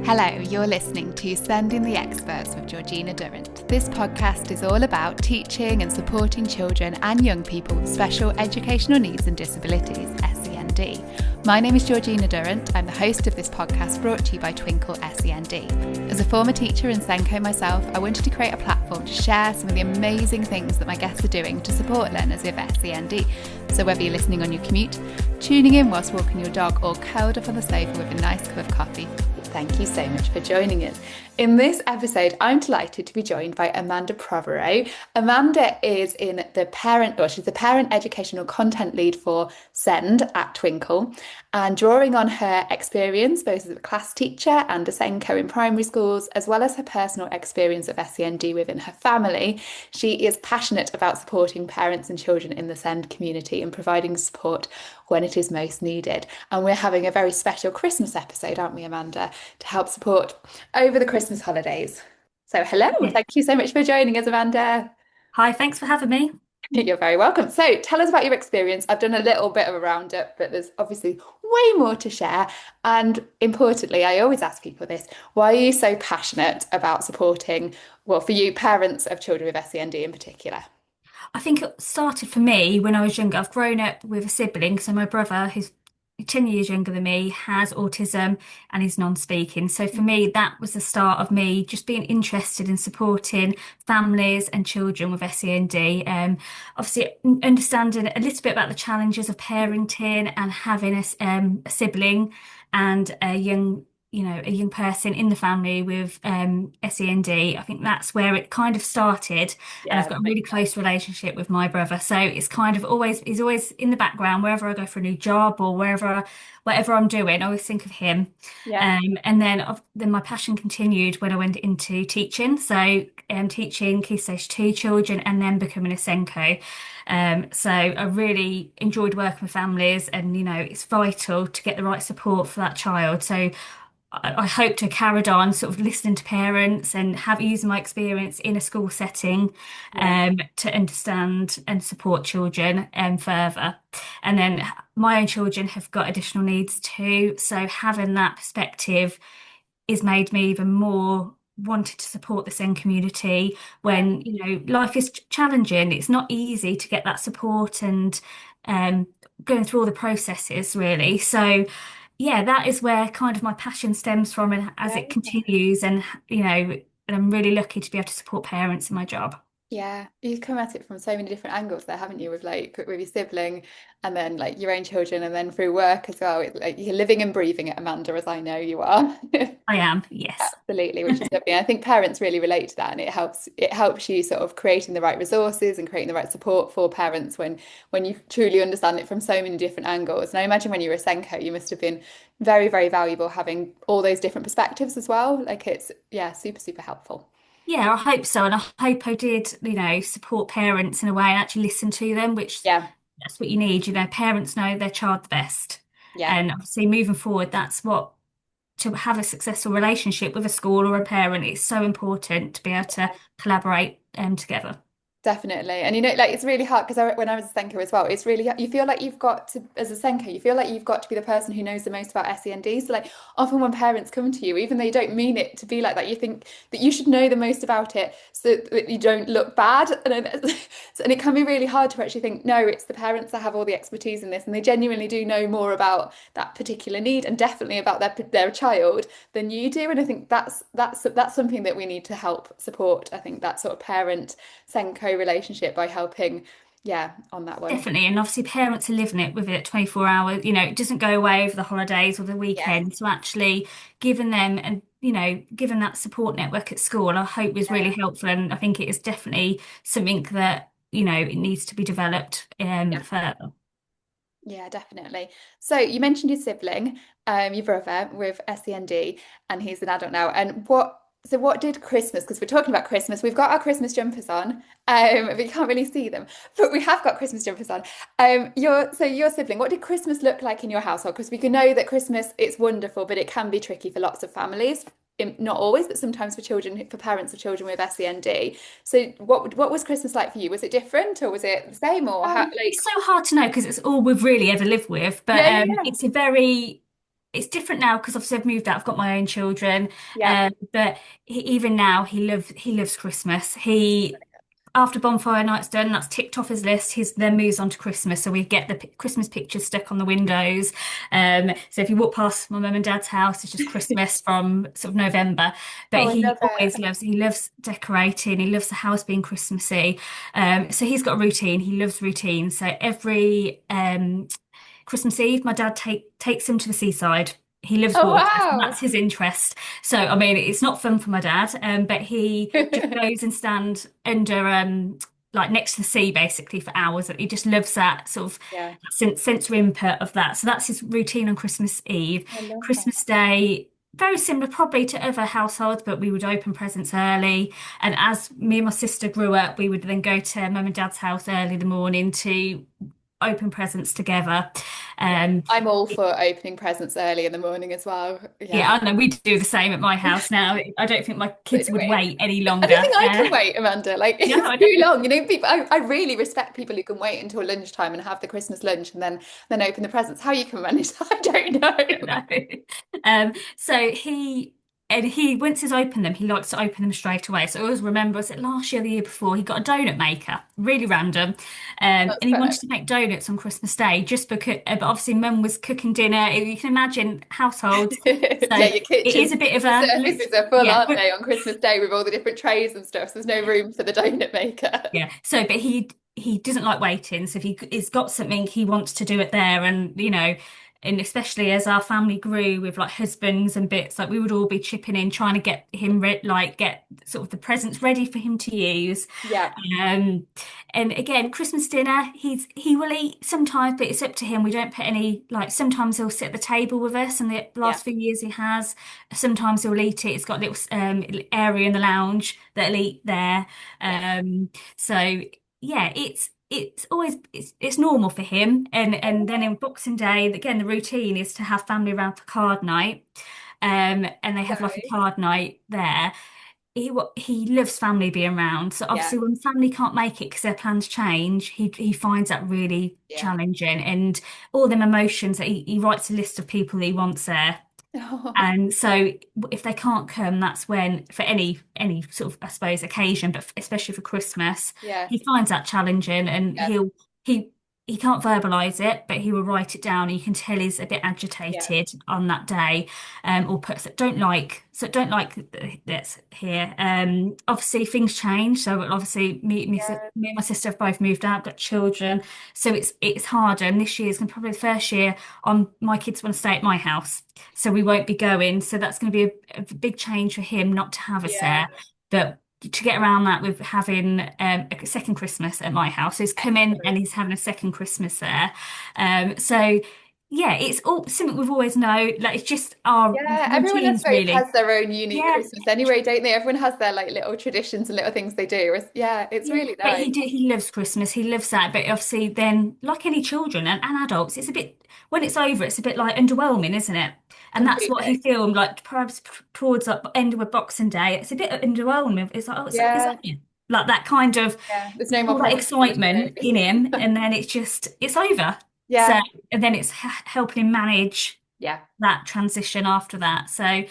Hello, you're listening to Sending the Experts with Georgina Durrant. This podcast is all about teaching and supporting children and young people with special educational needs and disabilities, SEND. My name is Georgina Durrant. I'm the host of this podcast brought to you by Twinkl SEND. As a former teacher in SENDCo myself, I wanted to create a platform to share some of the amazing things that my guests are doing to support learners with SEND. So whether you're listening on your commute, tuning in whilst walking your dog, or curled up on the sofa with a nice cup of coffee, thank you so much for joining us. In this episode, I'm delighted to be joined by Amanda Protheroe. Amanda is she's the parent educational content lead for SEND at Twinkl, and drawing on her experience both as a class teacher and a SENDCo in primary schools, as well as her personal experience of SEND within her family, she is passionate about supporting parents and children in the SEND community and providing support when it is most needed. And we're having a very special Christmas episode, aren't we, Amanda, to help support over the Christmas holidays. So hello, thank you so much for joining us, Amanda. Hi, thanks for having me. You're very welcome. So tell us about your experience. I've done a little bit of a roundup, but there's obviously way more to share. And importantly, I always ask people this: why are you so passionate about supporting, well, for you, parents of children with SEND in particular? I think it started for me when I was younger. I've grown up with a sibling, so my brother, who's 10 years younger than me, has autism and is non-speaking. So for me, that was the start of me just being interested in supporting families and children with SEND. Obviously, understanding a little bit about the challenges of parenting and having a sibling and a young person in the family with SEND. I think that's where it kind of started, and Yeah, I've that got a really makes sense. close relationship with my brother. So it's kind of always he's always in the background wherever I go for a new job or whatever I'm doing. I always think of him. Yeah. And then my passion continued when I went into teaching. So teaching Key Stage 2 children and then becoming a SENDCo. So I really enjoyed working with families, and it's vital to get the right support for that child. So I hope to carry on sort of listening to parents and have using my experience in a school setting Yeah. to understand and support children further. And then my own children have got additional needs too. So having that perspective has made me even more wanted to support the SEND community Yeah. when, life is challenging. It's not easy to get that support and um, going through all the processes really. So yeah, that is where kind of my passion stems from, and as it Yeah. continues, and I'm really lucky to be able to support parents in my job. Yeah, you've come at it from so many different angles there, haven't you? With your sibling, and then like your own children, and then through work as well. It's like you're living and breathing it, Amanda, as I know you are. I am, yes. Absolutely, which is lovely. I think parents really relate to that, and it helps you sort of creating the right resources and creating the right support for parents when you truly understand it from so many different angles. And I imagine when you were a SENCO, you must have been very, very valuable having all those different perspectives as well. Like it's yeah, super, super helpful. Yeah, I hope so. And I hope I did, support parents in a way and actually listen to them, which Yeah, that's what you need. Parents know their child the best. yeah. And obviously moving forward, that's what to have a successful relationship with a school or a parent, it's so important to be able to collaborate together. Definitely. And like it's really hard because when I was a Senko as well, it's really, you feel like you've got to, as a Senko, you feel like you've got to be the person who knows the most about SEND. So like often when parents come to you, even though you don't mean it to be like that, you think that you should know the most about it so that you don't look bad. And it can be really hard to actually think, no, it's the parents that have all the expertise in this, and they genuinely do know more about that particular need and definitely about their child than you do. And I think that's something that we need to help support. I think that sort of parent Senko relationship by helping, yeah, on that one. Definitely. And obviously parents are living it with it 24 hours. It doesn't go away over the holidays or the Yes. weekend. So actually giving them and, given that support network at school, I hope was really Yeah. helpful. And I think it is definitely something that, it needs to be developed Yeah. further. Yeah, definitely. So you mentioned your sibling, your brother with SEND, and he's an adult now. And what did Christmas, because we're talking about Christmas, we've got our Christmas jumpers on. We can't really see them, but we have got Christmas jumpers on. Your sibling, what did Christmas look like in your household? Because we can know that Christmas, it's wonderful, but it can be tricky for lots of families. Not always, but sometimes for parents of children with SEND. So what was Christmas like for you? Was it different, or was it the same, or how It's so hard to know because it's all we've really ever lived with, but yeah, yeah, it's a very it's different now because obviously I've moved out. I've got my own children, Yeah. but even now he loves Christmas. He after bonfire night's done, that's ticked off his list. He then moves on to Christmas. So we get the Christmas pictures stuck on the windows. So if you walk past my mum and dad's house, it's just Christmas from sort of November. But Oh, I he love always it. loves decorating. He loves the house being Christmassy. So he's got a routine. He loves routine. So every Christmas Eve, my dad takes him to the seaside. He loves Oh, water, so wow. that's his interest. So, I mean, it's not fun for my dad, but he just goes and stand under, like next to the sea, basically, for hours. He just loves that sort of Yeah, sensory input of that. So that's his routine on Christmas Eve. I love that. Christmas Day, very similar probably to other households, but we would open presents early. And as me and my sister grew up, we would then go to mum and dad's house early in the morning to open presents together. Yeah. Um, I'm all for opening presents early in the morning as well. Yeah. yeah, I know we do the same at my house now. I don't think my So kids do would we. wait any I don't longer. think I can wait, Amanda. Like Yeah, it's I too don't. long. People I really respect people who can wait until lunchtime and have the Christmas lunch and then open the presents. How you can manage that, I don't know. No. So he once he's opened them, he likes to open them straight away. So I always remember, was it last year, or the year before, he got a donut maker, really random, and That's he fair. wanted to make donuts on Christmas Day, just because. But obviously, Mum was cooking dinner. You can imagine households. So Yeah, your it is kitchen, a bit of the a surfaces are full, yeah. aren't they, on Christmas Day with all the different trays and stuff. So there's no room for the donut maker. Yeah. So, but he doesn't like waiting. So if he's got something, he wants to do it there. And and especially as our family grew with like husbands and bits, like we would all be chipping in, trying to get him like get sort of the presents ready for him to use. Yeah, Um, and again, Christmas dinner, he will eat sometimes, but it's up to him. We don't put any like. Sometimes he'll sit at the table with us, and the yeah, last few years he has. Sometimes he'll eat it. It's got a little area in the lounge that he'll eat there. yeah. So yeah, it's always it's normal for him. And then in Boxing Day, again, the routine is to have family around for card night. And they have like a Nice. card night there. He loves family being around. So Yeah, obviously, when family can't make it because their plans change, he finds that really yeah. challenging. And all them emotions that he writes a list of people that he wants there. Oh, And so if they can't come, that's when for any sort of, I suppose, occasion, but especially for Christmas, yeah, he finds that challenging and yeah, he he can't verbalize it, but he will write it down. And you can tell he's a bit yeah, agitated on that day, or puts that don't like that's here. Obviously things change. So obviously yeah. me and my sister have both moved out, got children. So it's harder. And this year is probably the first year on my kids want to stay at my house. So we won't be going. So that's going to be a big change for him not to have us Yeah. there. But to get around that with having a second Christmas at my house, so he's come in and Excellent. he's having a second Christmas there. So yeah, it's all something we've always known. Like it's just our Yeah, everyone I routines, suppose really. has their own unique Yeah, Christmas anyway, don't they? Everyone has their like little traditions and little things they do. Yeah, it's yeah. really But nice. he loves Christmas. He loves that. But obviously, then like any children and adults, it's a bit when it's over, it's a bit like underwhelming, isn't it? And that's what he Completely. filmed, like perhaps towards like end of a Boxing Day. It's a bit underwhelming. It's like, oh, is that Yeah, it? Like that kind of yeah. There's no more all that presents for me excitement in him, today. and then it's over. So Yeah, and then it's helping him manage yeah. that transition after that. So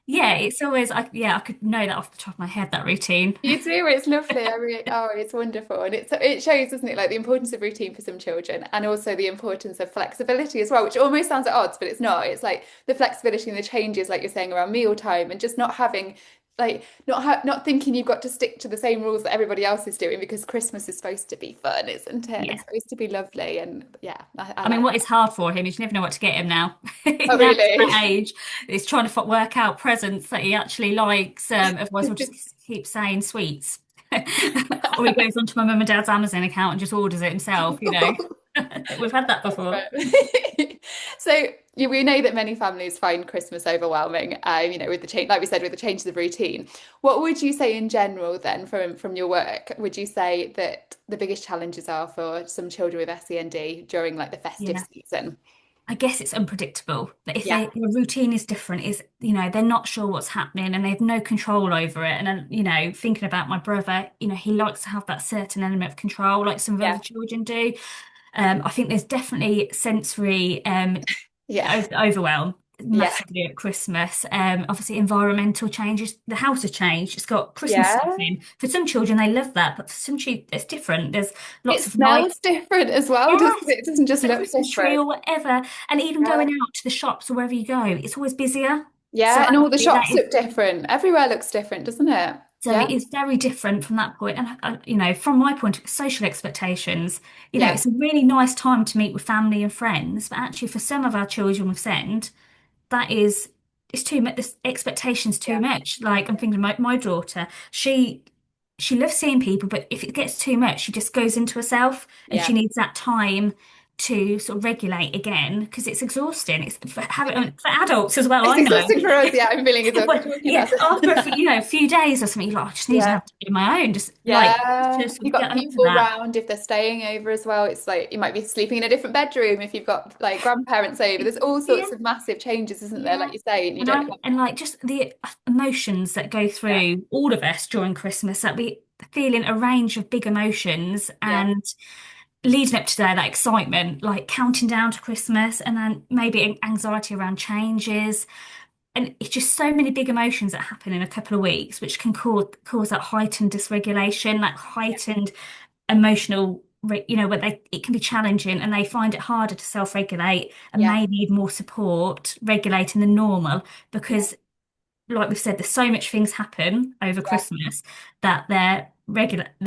yeah, it's always I could know that off the top of my head that routine. You do. It's lovely. I really, oh, it's wonderful, and it shows, doesn't it, like the importance of routine for some children, and also the importance of flexibility as well, which almost sounds at odds, but it's not. It's like the flexibility and the changes, like you're saying, around mealtime, and just not having, like, not thinking you've got to stick to the same rules that everybody else is doing because Christmas is supposed to be fun, isn't it? It's Yeah. supposed to be lovely, and yeah, I I mean, like. what is hard for him is you never know what to get him now. Oh, Now he's really? that age, he's trying to work out presents that he actually likes. Otherwise, he'll just keep saying sweets. Or he goes onto my mum and dad's Amazon account and just orders it himself, you know. We've had that before. So we know that many families find Christmas overwhelming, with the change, like we said, with the changes of routine. What would you say in general then from your work? Would you say that the biggest challenges are for some children with SEND during like the festive Yeah. season? I guess it's unpredictable. That if Yeah, the routine is different, is they're not sure what's happening and they have no control over it. And then thinking about my brother, he likes to have that certain element of control, like some of the yeah, other children do. I think there's definitely sensory yeah, overwhelm. Yeah. massively at Christmas. Obviously, environmental changes. The house has changed. It's got Christmas stuff Yeah. in. For some children, they love that, but for some children, it's different. There's It lots of light. smells different as well, doesn't Yes, it? It doesn't just it's a look Christmas tree different. or whatever. And even Yeah. going out to the shops or wherever you go, it's always busier. So Yeah, and all the actually, that shops is look different. Everywhere looks different, doesn't it? so Yeah. it is very different from that point. And from my point, social expectations. Yeah. It's a really nice time to meet with family and friends, but actually, for some of our children with SEND, that is it's too much. This expectation's too Yeah. much. Like I'm thinking, my daughter, she loves seeing people, but if it gets too much, she just goes into herself, and Yeah. she needs that time to sort of regulate again because it's exhausting. It's for adults as well. It's I know. exhausting for us. Yeah, I'm feeling exhausted Well, talking yeah, about it. after a few days or something, you're like, I just need to Yeah. have to do my own, just like to Yeah. sort You've of got get over people that. around if they're staying over as well. It's like you might be sleeping in a different bedroom if you've got like grandparents over. There's all Yeah, sorts of massive changes, isn't there? yeah. Like you say, and you And don't I have. and like just the emotions that go Yeah. through all of us during Christmas, that we feeling a range of big emotions Yeah. and leading up to there, that excitement, like counting down to Christmas, and then maybe anxiety around changes. And it's just so many big emotions that happen in a couple of weeks, which can cause that heightened dysregulation, that Yeah. heightened emotional, where it can be challenging and they find it harder to self-regulate and Yeah. may need more support regulating than normal Yeah. because, like we've said, there's so much things happen over Yeah. Christmas that their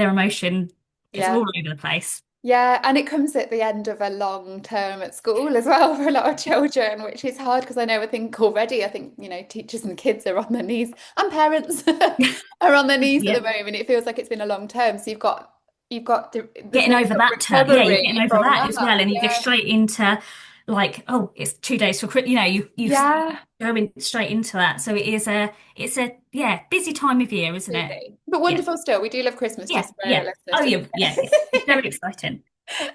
emotion is all Yeah. over the place. Yeah, and it comes at the end of a long term at school as well for a lot of children, which is hard because I think already, teachers and kids are on their knees and parents are on their knees at the Yeah. moment. It feels like it's been a long term. So there's Getting no over sort of that term, yeah, you're getting recovery over from that that. as well, and you go Yeah. straight into like, oh, it's 2 days for Christmas. You Yeah. go in straight into that. So it's a yeah busy time of year, isn't it? Absolutely. But Yeah, wonderful still. We do love Christmas yeah, just for our yeah. listeners Oh, to yeah, yeah. It's know. very exciting.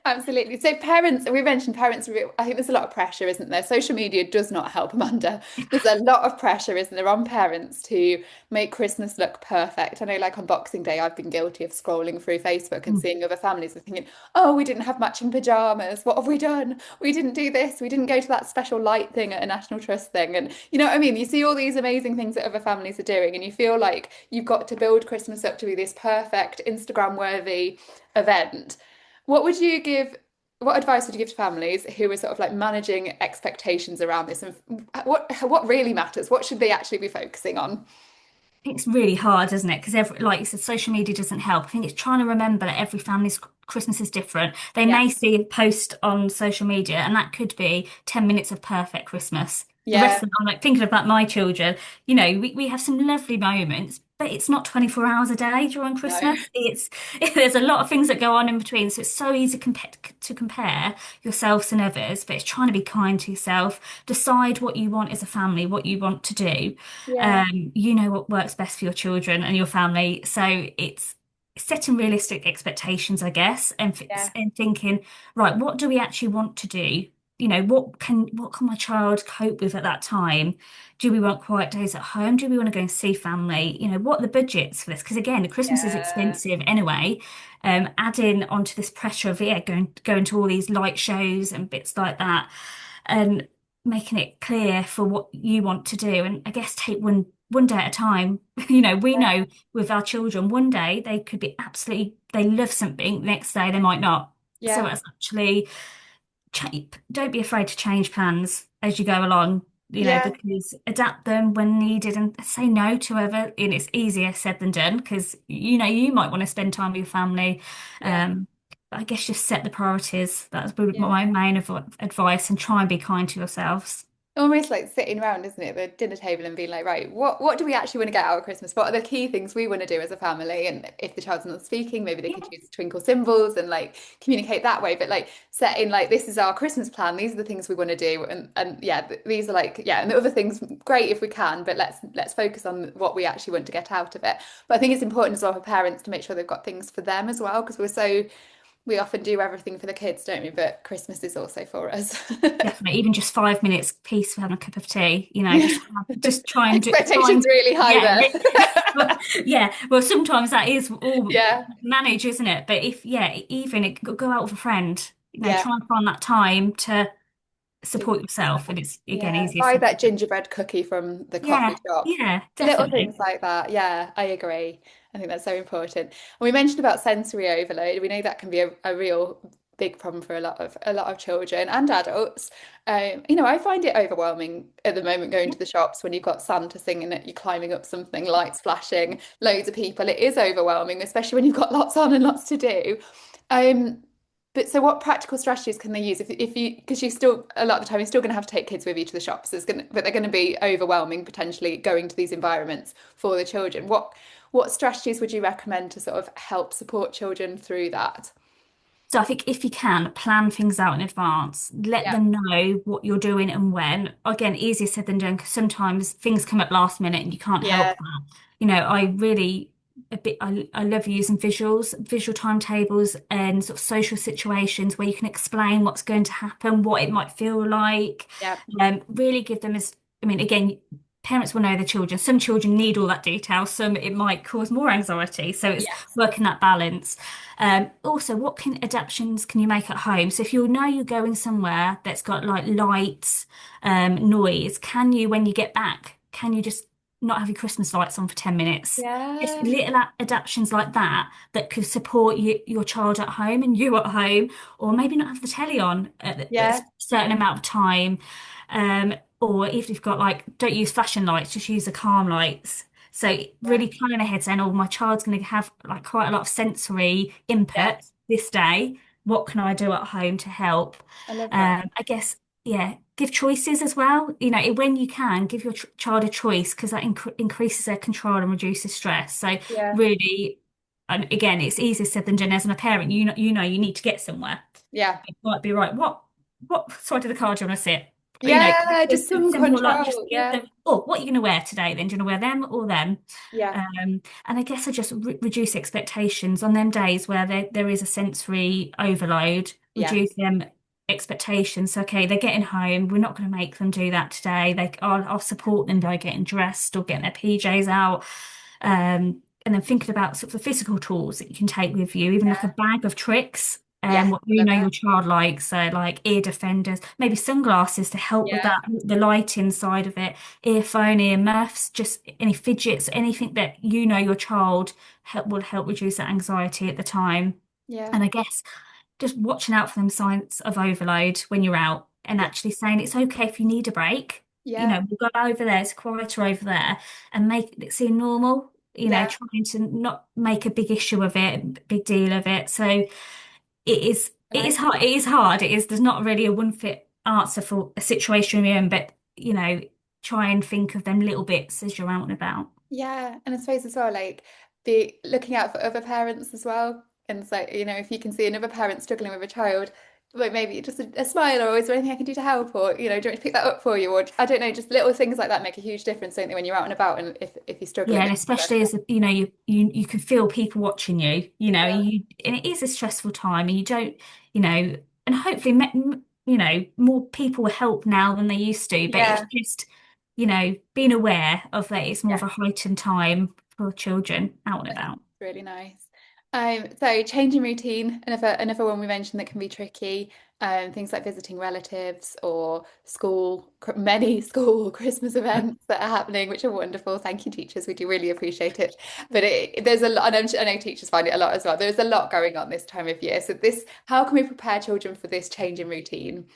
Absolutely. So parents, we mentioned parents, I think there's a lot of pressure, isn't there? Social media does not help, Amanda. There's a lot of pressure, isn't there, on parents to make Christmas look perfect. I know like on Boxing Day, I've been guilty of scrolling through Facebook and Mm. seeing other families and thinking, oh, we didn't have matching pajamas. What have we done? We didn't do this. We didn't go to that special light thing at a National Trust thing. And you know what I mean? You see all these amazing things that other families are doing, and you feel like you've got to build Christmas up to be this perfect Instagram worthy event. What would you give what advice would you give to families who are sort of like managing expectations around this and what really matters? What should they actually be focusing on? It's really hard, isn't it? Because like you said, social media doesn't help. I think it's trying to remember that every family's Christmas is different. They Yeah. may see a post on social media, and that could be 10 minutes of perfect Christmas. The rest Yeah. of I'm like thinking about my children. We have some lovely moments, but it's not 24 hours a day during No. Christmas. It's there's a lot of things that go on in between. So it's so easy to compare yourselves and others, but it's trying to be kind to yourself. Decide what you want as a family, what you want to do. Yeah. You know what works best for your children and your family. So it's setting realistic expectations, I guess, Yeah. and thinking, right, what do we actually want to do? What can my child cope with at that time? Do we want quiet days at home? Do we want to go and see family? What are the budgets for this? Because again, Christmas is Yeah. expensive anyway. Adding onto this pressure of going to all these light shows and bits like that, and making it clear for what you want to do. And I guess take one day at a time. We Yeah. know with our children, one day they could be they love something, the next day they might not. So Yeah. it's actually don't be afraid to change plans as you go along, Yeah. because adapt them when needed and say no to whoever. And it's easier said than done because you might want to spend time with your family. Yeah. But I guess just set the priorities. That's probably Yeah. my main advice, and try and be kind to yourselves. Almost like sitting around, isn't it, the dinner table and being like, right, what do we actually want to get out of Christmas? What are the key things we want to do as a family? And if the child's not speaking, maybe they Yeah, could use twinkle symbols and like communicate that way. But like setting like this is our Christmas plan. These are the things we want to do. And yeah, these are like yeah, and the other things great if we can, but let's focus on what we actually want to get out of it. But I think it's important as well for parents to make sure they've got things for them as well, because we often do everything for the kids, don't we? But Christmas is also for us. definitely. Even just 5 minutes peace for having a cup of tea. Yeah. Just try and try Expectations and really high yeah, there. well, yeah. Well, sometimes that is all Yeah. manage, isn't it? But if even go out with a friend, Yeah. try and find that time to support yourself, and it's again Yeah, easier buy said that than done. gingerbread cookie from the coffee Yeah, shop. yeah, Little things definitely. like that. Yeah, I agree. I think that's so important. And we mentioned about sensory overload. We know that can be a real big problem for a lot of children and adults. I find it overwhelming at the moment going to the shops when you've got Santa singing it, you're climbing up something, lights flashing, loads of people. It is overwhelming, especially when you've got lots on and lots to do. Um, but so what practical strategies can they use if you because you still a lot of the time you're still going to have to take kids with you to the shops. But they're going to be overwhelming potentially going to these environments for the children. What strategies would you recommend to sort of help support children through that? So I think if you can plan things out in advance, let Yeah, them know what you're doing and when. Again, easier said than done because sometimes things come up last minute and you can't help yeah, that. I really I love using visual timetables and sort of social situations where you can explain what's going to happen, what it might feel like. yeah, Really give them as I mean, again, parents will know their children. Some children need all that detail, some it might cause more anxiety. So it's yes, working that balance. Also, what adaptations can you make at home? So if you know you're going somewhere that's got like lights, noise, can you, when you get back, can you just not have your Christmas lights on for 10 minutes? Just yeah, little adaptations like that that could support your child at home and you at home, or maybe not have the telly on at a yeah, certain amount of time. Or if you've got like, don't use flashing lights, just use the calm lights. So yeah, really planning ahead, saying, "Oh, my child's going to have like quite a lot of sensory yeah. input this day. What can I do at home to help?" I love that. I guess, yeah, give choices as well. When you can, give your child a choice because that increases their control and reduces stress. So Yeah, really, and again, it's easier said than done. As a parent, you know you need to get somewhere. yeah, It might be right. What side of the car do you want to sit? yeah. Just It's some simple like just control. give Yeah, them. Oh, what are you going to wear today? Then do you want to wear them or them? yeah, And I guess I just reduce expectations on them days where there is a sensory overload. yeah, Reduce them expectations. So, okay, they're getting home. We're not going to make them do that today. I'll support them by getting dressed or getting their PJs out. And then thinking about sort of the physical tools that you can take with you, even like a yeah, bag of tricks. yes. What I you love know it. your child likes, so like ear defenders, maybe sunglasses to help with Yeah, that, the lighting side of it, earphone, ear muffs, just any fidgets, anything that you know your child will help reduce that anxiety at the time. yeah, And I guess just watching out for them signs of overload when you're out and yeah, actually saying it's okay if you need a break. yeah, We'll go over there, it's quieter over there, and make it seem normal. yeah. Trying to not make a big issue of it, big deal of it. So it is Nice. hard. It is hard. There's not really a one fit answer for a situation you're in, but try and think of them little bits as you're out and about. Yeah, and I suppose as well, like be looking out for other parents as well. And so, if you can see another parent struggling with a child, like maybe just a smile, or is there anything I can do to help? Or, do you want me to pick that up for you? Or I don't know, just little things like that make a huge difference, don't they, when you're out and about and if you're Yeah, struggling and with especially something. as you can feel people watching you, Yeah. and it is a stressful time, and you don't, and hopefully, more people will help now than they used to. But it's Yeah. just, being aware of that. It's more Yeah. of a heightened time for children out and That's about. really nice. So changing routine, another one we mentioned that can be tricky. Things like visiting relatives or many school Christmas events that are happening, which are wonderful. Thank you, teachers. We do really appreciate it. But there's a lot, and I know teachers find it a lot as well. There's a lot going on this time of year. So how can we prepare children for this change in routine?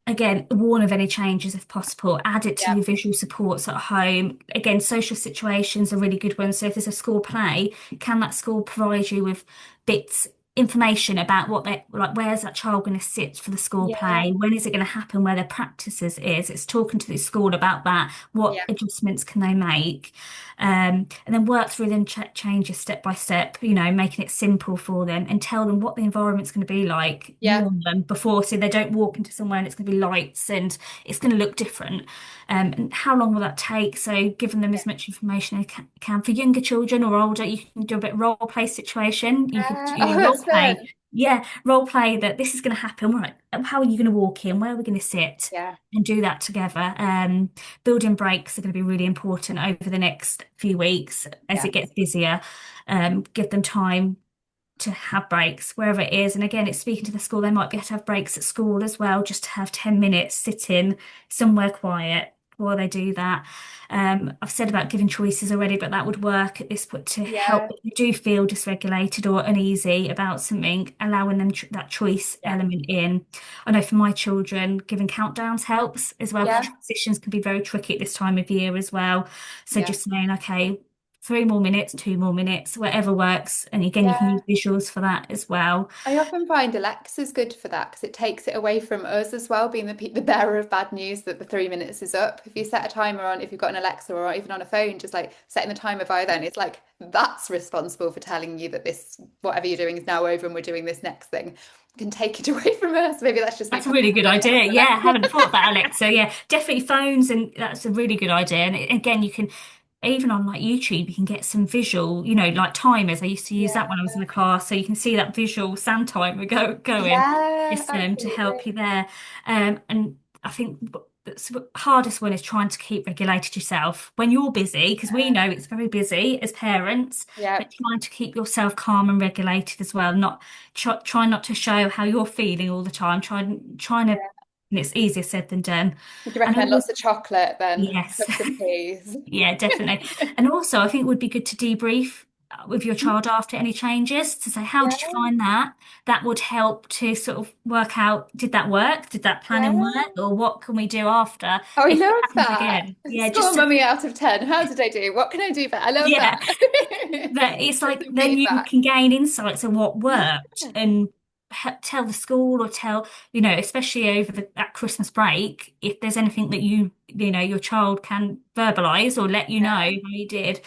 Again, warn of any changes if possible. Add it to Yeah, your visual supports at home. Again, social situations are really good ones. So if there's a school play, can that school provide you with bits, information about what they like, where's that child going to sit for the school yeah, play? When is it going to happen? Where their practices is? It's talking to the school about that. What yeah, adjustments can they make? And then work through them changes step by step, making it simple for them and tell them what the environment's going to be like, yeah, warn them before so they don't walk into somewhere and it's going to be lights and it's going to look different. And how long will that take? So giving them yeah. as much information as can. For younger children or older, you can do a bit of role play situation. You could, Oh, role that's play. fun. Yeah, role play that this is going to happen. Right. How are you going to walk in? Where are we going to sit? Yeah, And do that together. Building breaks are going to be really important over the next few weeks as yeah, it gets busier. Give them time. to have breaks wherever it is. And again, it's speaking to the school. They might be able to have breaks at school as well, just to have 10 minutes sitting somewhere quiet while they do that. I've said about giving choices already, but that would work at this point to help Yeah, if you do feel dysregulated or uneasy about something, allowing them that choice yeah, element in. I know for my children, giving countdowns helps as well, because yeah, transitions can be very tricky at this time of year as well. So yeah, just saying, okay, 3 more minutes, 2 more minutes, whatever works. And again, you can use yeah. visuals for that as well. I often find Alexa's good for that because it takes it away from us as well, being the bearer of bad news that the 3 minutes is up. If you set a timer on, if you've got an Alexa or even on a phone, just like setting the timer by then, it's like that's responsible for telling you that this, whatever you're doing is now over and we're doing this next thing. Can take it away from us. Maybe let's just make That's a really good idea. Yeah, I Alexa. haven't thought that, Alexa. Yeah, definitely phones, and that's a really good idea. And again, you can even on like YouTube, you can get some visual, like timers. I used to use that Yeah, when I was in the car, so you can see that visual sand timer going. yeah, Just to help absolutely. you there. And I think the hardest one is trying to keep regulated yourself when you're busy, because we know it's very busy as parents, Yeah, but trying to keep yourself calm and regulated as well. Not try not to show how you're feeling all the time. Trying to, yeah. and it's easier said than done. Would you And recommend always, lots of chocolate then? yes. Cups of teas. Yeah, definitely. And also, I think it would be good to debrief with your child after any changes to say, how did you Yeah, find that? That would help to sort of work out, did that work? Did that planning yeah. work? Or what can we do after Oh, I if it love happens that. again? Yeah, Score just to, mummy out of 10. How did I do? What can I do better? I love that. yeah, that it's Get like some then you feedback. can gain insights of what Yeah. worked and tell the school or especially over that Christmas break, if there's anything that your child can verbalise or let you know how Yeah. you did,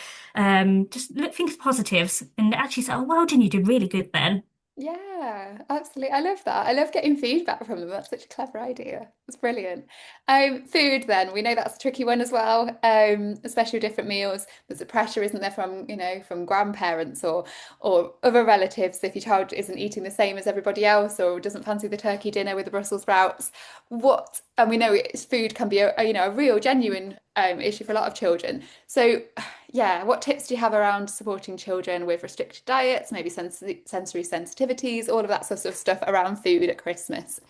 just think of positives and actually say, oh, well done, you did really good then. Yeah, absolutely. I love that. I love getting feedback from them. That's such a clever idea. It's brilliant. Food then. We know that's a tricky one as well. Especially with different meals. There's a pressure, isn't there, from grandparents or other relatives if your child isn't eating the same as everybody else or doesn't fancy the turkey dinner with the Brussels sprouts. And we know food can be a real genuine issue for a lot of children. So yeah, what tips do you have around supporting children with restricted diets, maybe sensory sensitivities, all of that sort of stuff around food at Christmas?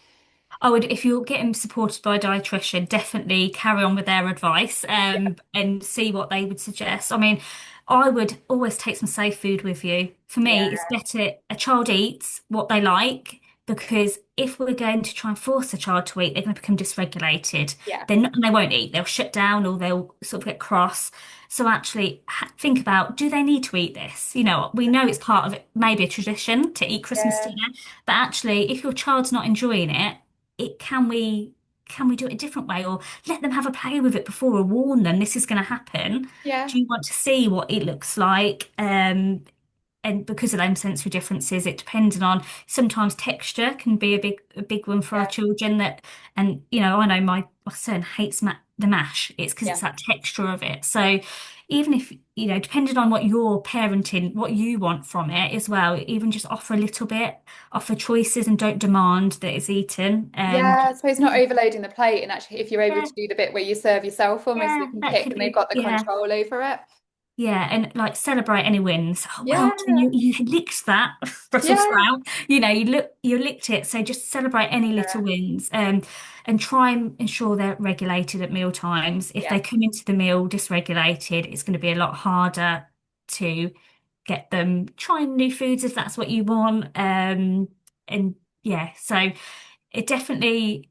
I would, if you're getting supported by a dietitian, definitely carry on with their advice, Yeah, and see what they would suggest. I mean, I would always take some safe food with you. For yeah, me, it's better a child eats what they like, because if we're going to try and force a child to eat, they're going to become dysregulated. yeah, They won't eat. They'll shut down or they'll sort of get cross. So actually, think about, do they need to eat this? We know it's part of it, maybe a tradition to eat Christmas yeah, dinner, but actually, if your child's not enjoying it, can we do it a different way, or let them have a play with it before, or warn them this is going to happen? yeah, Do you want to see what it looks like? And because of them sensory differences, it depends on, sometimes texture can be a big one for our yeah, children. And I know my son hates the mash. It's because yeah. it's that texture of it. So even if, depending on what you're parenting, what you want from it as well, even just offer a little bit, offer choices, and don't demand that it's eaten. Yeah, I suppose not overloading the plate, and actually, if you're able Yeah, to do the bit where you serve yourself, almost they yeah, can that pick could and they've be, got the yeah. control over it. Yeah, and like celebrate any wins. Oh, well Yeah, done, you licked that Brussels yeah, sprout. You licked it. So just celebrate any little wins, and try and ensure they're regulated at meal times. If yeah, they come into the meal dysregulated, it's going to be a lot harder to get them trying new foods if that's what you want. And yeah, so it definitely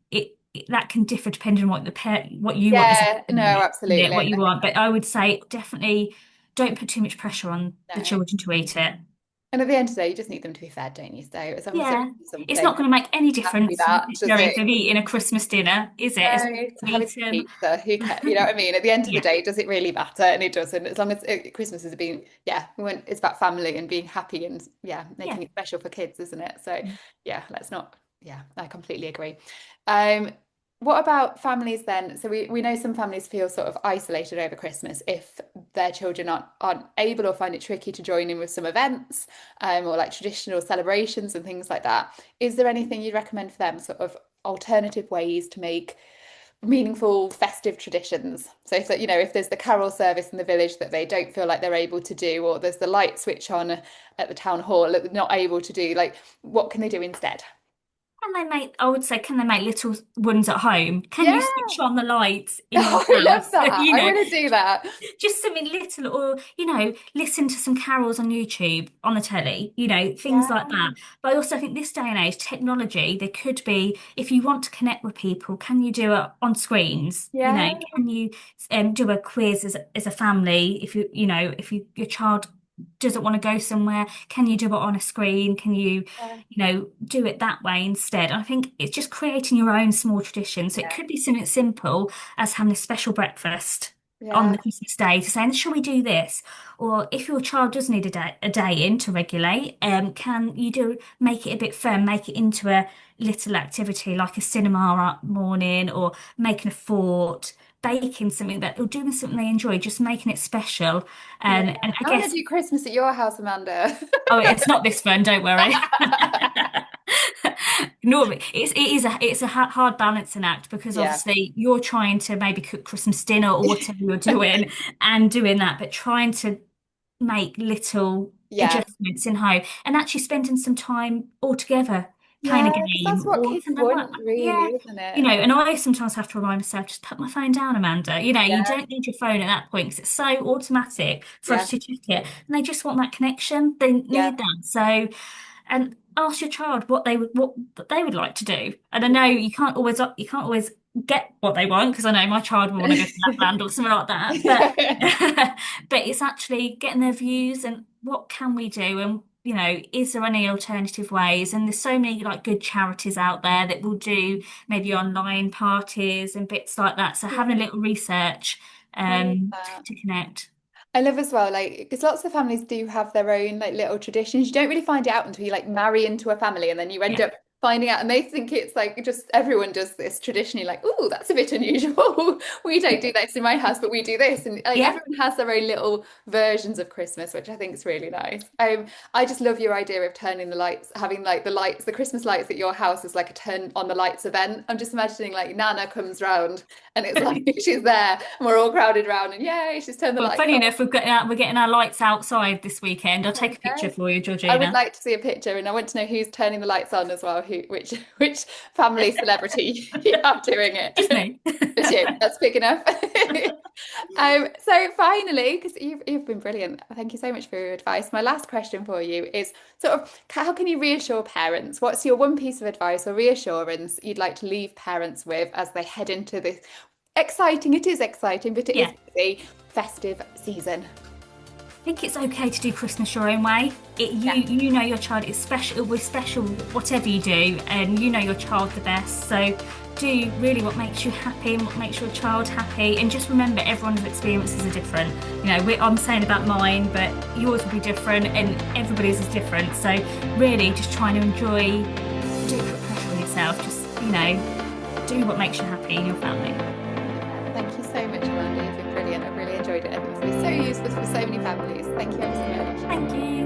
that can differ depending on what you want as a yeah. No, parent, absolutely. what I you think want. But I would say definitely don't put too much pressure on the no. children to eat it. And at the end of the day, you just need them to be fed, don't you? So as long as they're Yeah, eating it's something, not going to make any happy difference that, does necessarily it? if they've eaten a Christmas dinner, is it? As long as No, to they've having eaten. pizza, who cares? You know what I mean? At the end of the Yeah, day, does it really matter? And it doesn't. As long as Christmas has been, yeah, it's about family and being happy and yeah, yeah. making it special for kids, isn't it? So yeah, let's not. Yeah, I completely agree. Um, what about families then? So we know some families feel sort of isolated over Christmas if their children aren't able or find it tricky to join in with some events, or like traditional celebrations and things like that. Is there anything you'd recommend for them, sort of alternative ways to make meaningful festive traditions. So if that, if there's the carol service in the village that they don't feel like they're able to do, or there's the light switch on at the town hall that they're not able to do, like what can they do instead? I would say, can they make little ones at home? Can you Yeah. switch on the lights in your Oh, I love house? that. I want to do that. Just something little, or, listen to some carols on YouTube, on the telly, things like Yeah. that. But I also think this day and age, technology, there could be, if you want to connect with people, can you do it on screens? Yeah. Can you do a quiz as a family? Your child doesn't want to go somewhere, can you do it on a screen? Can you, Yeah. do it that way instead? I think it's just creating your own small tradition. So it Yeah. could be something simple as having a special breakfast on Yeah. the Christmas day to saying, shall we do this? Or if your child does need a day in to regulate, can you make it a bit fun, make it into a little activity like a cinema morning, or making a fort, baking something that, or doing something they enjoy, just making it special. Yeah. And I I want to guess, do Christmas at your house, Amanda. oh, it's not this fun, don't worry. No, it's a hard balancing act, because Yeah. obviously you're trying to maybe cook Christmas dinner or whatever you're doing, and doing that, but trying to make little Yeah. adjustments in home, and actually spending some time all together playing a Yeah, because game that's what or kids something like want, that. really, Yeah. isn't it? And I sometimes have to remind myself, just put my phone down, Amanda. You Yeah. don't need your phone at that point, because it's so automatic for Yeah. us to check it. And they just want that connection. They Yeah. need that. So, and ask your child what they would like to do. And I know Yeah. you can't always get what they want, because I know my child will want to go to Lapland or something like that. But Yeah. but it's actually getting their views, and what can we do, and is there any alternative ways? And there's so many like good charities out there that will do maybe online parties and bits like that. So having a Yeah. little research I love that. to connect. I love as well, like, because lots of families do have their own like little traditions. You don't really find it out until you like marry into a family, and then you end Yeah. up finding out, and they think it's like just everyone does this traditionally, like, oh, that's a bit unusual. We don't do this in my house, but we do this, and like Yeah. everyone has their own little versions of Christmas, which I think is really nice. I just love your idea of turning the lights, having like the lights, the Christmas lights at your house is like a turn on the lights event. I'm just imagining like Nana comes round, and it's like she's there, and we're all crowded around, and yay, she's turned the Well, lights funny on. enough, we're getting our lights outside this weekend. I'll take a picture Yes. for you, I would Georgina. like to see a picture, and I want to know who's turning the lights on as well. Which family celebrity you have doing Just it? me. It's you. That's big enough. So finally, because you've been brilliant, thank you so much for your advice. My last question for you is sort of how can you reassure parents? What's your one piece of advice or reassurance you'd like to leave parents with as they head into this exciting? It is exciting, but it is Yeah. busy festive season. I think it's okay to do Christmas your own way. Yeah. You know your child is special. It will be special whatever you do, and you know your child the best. So do really what makes you happy and what makes your child happy. And just remember, everyone's experiences are different. I'm saying about mine, but yours will be different, and everybody's is different. So really, just trying to enjoy. Don't put pressure on yourself. Just do what makes you happy in your family. Thank you so much, Amanda. You've been brilliant. I've really enjoyed it. I think it's been so useful for so many families. Thank you ever so much. Thank you.